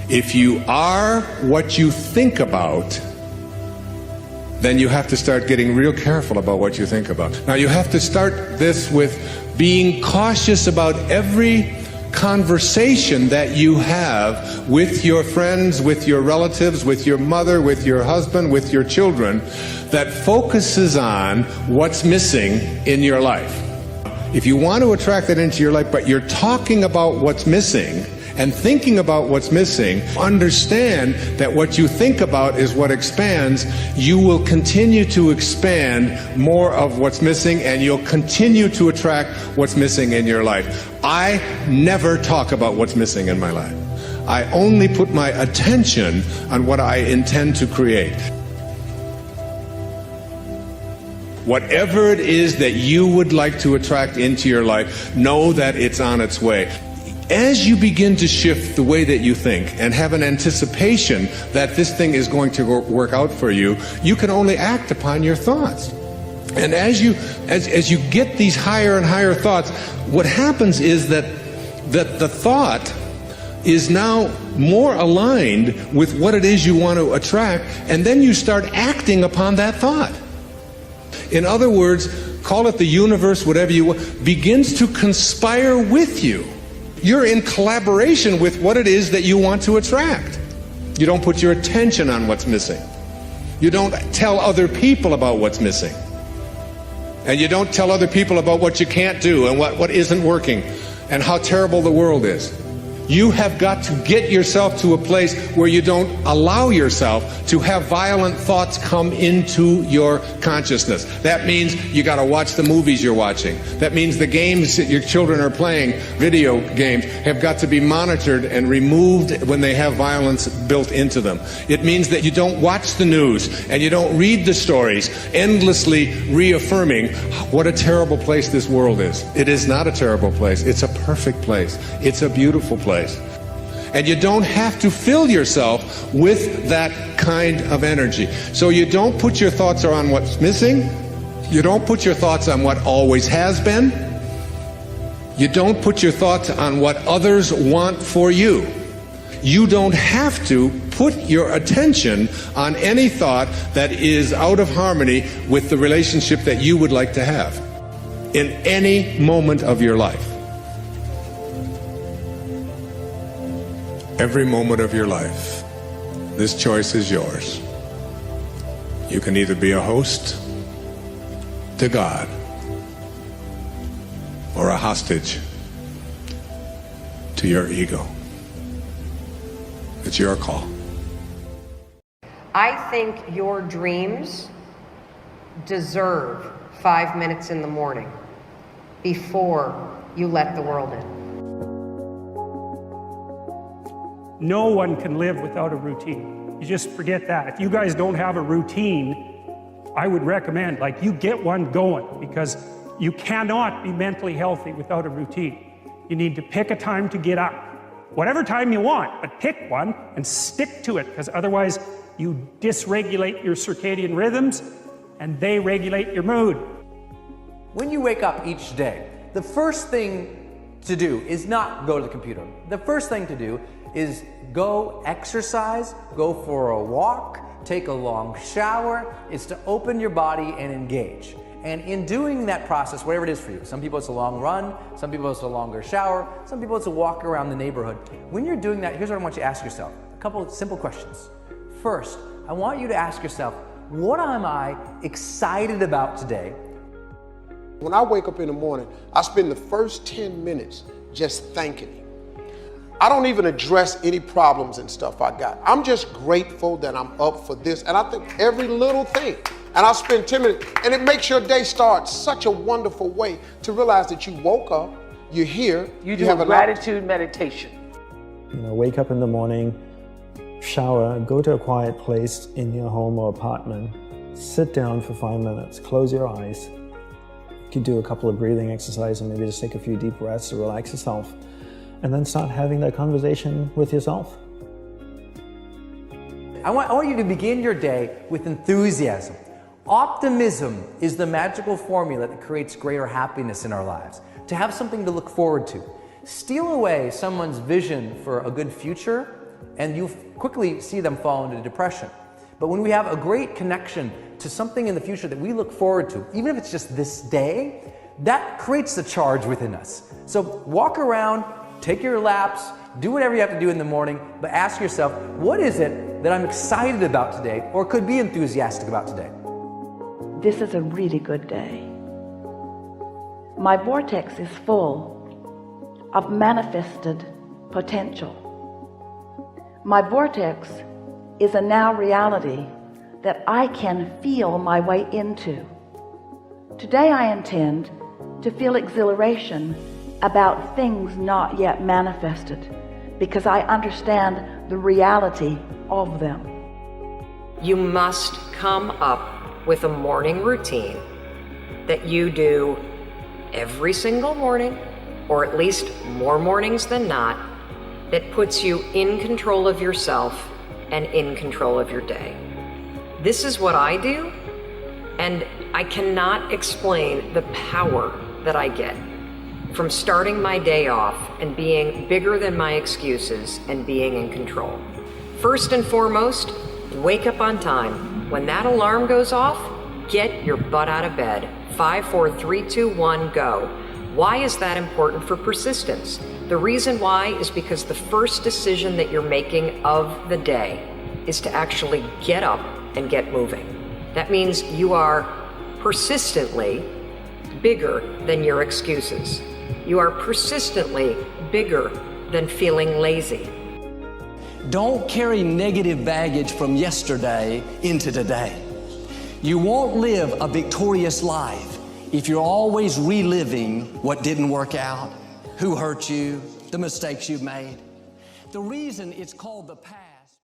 If you are what you think about, then you have to start getting real careful about what you think about. Now, you have to start this with being cautious about every conversation that you have with your friends, with your relatives, with your mother, with your husband, with your children, that focuses on what's missing in your life. If you want to attract that into your life, but you're talking about what's missing and thinking about what's missing, understand that what you think about is what expands. You will continue to expand more of what's missing, and you'll continue to attract what's missing in your life. I never talk about what's missing in my life. I only put my attention on what I intend to create. Whatever it is that you would like to attract into your life, know that it's on its way. As you begin to shift the way that you think and have an anticipation that this thing is going to work out for you, you can only act upon your thoughts. And as you get these higher and higher thoughts, what happens is that the thought is now more aligned with what it is you want to attract, and then you start acting upon that thought. In other words, call it the universe, whatever you want, begins to conspire with you. You're in collaboration with what it is that you want to attract. You don't put your attention on what's missing. You don't tell other people about what's missing. And you don't tell other people about what you can't do and what isn't working and how terrible the world is. You have got to get yourself to a place where you don't allow yourself to have violent thoughts come into your consciousness. That means you got to watch the movies you're watching. That means the games that your children are playing, video games, have got to be monitored and removed when they have violence built into them. It means that you don't watch the news and you don't read the stories, endlessly reaffirming what a terrible place this world is. It is not a terrible place. It's a perfect place. It's a beautiful place. And you don't have to fill yourself with that kind of energy. So you don't put your thoughts on what's missing. You don't put your thoughts on what always has been. You don't put your thoughts on what others want for you. You don't have to put your attention on any thought that is out of harmony with the relationship that you would like to have in any moment of your life. Every moment of your life, this choice is yours. You can either be a host to God or a hostage to your ego. It's your call. I think your dreams deserve 5 minutes in the morning before you let the world in. No one can live without a routine. You just forget that. If you guys don't have a routine, I would recommend, you get one going, because you cannot be mentally healthy without a routine. You need to pick a time to get up. Whatever time you want, but pick one and stick to it, because otherwise you dysregulate your circadian rhythms and they regulate your mood. When you wake up each day, the first thing to do is not go to the computer. The first thing to do is go exercise, go for a walk, take a long shower. It's to open your body and engage. And in doing that process, whatever it is for you, some people it's a long run, some people it's a longer shower, some people it's a walk around the neighborhood. When you're doing that, here's what I want you to ask yourself. A couple of simple questions. First, I want you to ask yourself, what am I excited about today? When I wake up in the morning, I spend the first 10 minutes just thanking Him. I don't even address any problems and stuff I got. I'm just grateful that I'm up for this. And I think every little thing. And I'll spend 10 minutes. And it makes your day start such a wonderful way to realize that you woke up, you're here. You have a gratitude meditation. Wake up in the morning, shower, go to a quiet place in your home or apartment, sit down for 5 minutes, close your eyes. You could do a couple of breathing exercises, or maybe just take a few deep breaths to relax yourself. And then start having that conversation with yourself. I want you to begin your day with enthusiasm. Optimism is the magical formula that creates greater happiness in our lives. To have something to look forward to. steal away someone's vision for a good future, and you quickly see them fall into depression. But when we have a great connection to something in the future that we look forward to, even if it's just this day, that creates the charge within us. So walk around, take your laps, do whatever you have to do in the morning, but ask yourself, what is it that I'm excited about today, or could be enthusiastic about today? This is a really good day. My vortex is full of manifested potential. My vortex is a now reality that I can feel my way into. Today I intend to feel exhilaration about things not yet manifested, because I understand the reality of them. You must come up with a morning routine that you do every single morning, or at least more mornings than not, that puts you in control of yourself and in control of your day. This is what I do, and I cannot explain the power that I get from starting my day off and being bigger than my excuses and being in control. First and foremost, wake up on time. When that alarm goes off, get your butt out of bed. 5, 4, 3, 2, 1, go. Why is that important for persistence? The reason why is because the first decision that you're making of the day is to actually get up and get moving. That means you are persistently bigger than your excuses. You are persistently bigger than feeling lazy. Don't carry negative baggage from yesterday into today. You won't live a victorious life if you're always reliving what didn't work out, who hurt you, the mistakes you've made. The reason it's called the past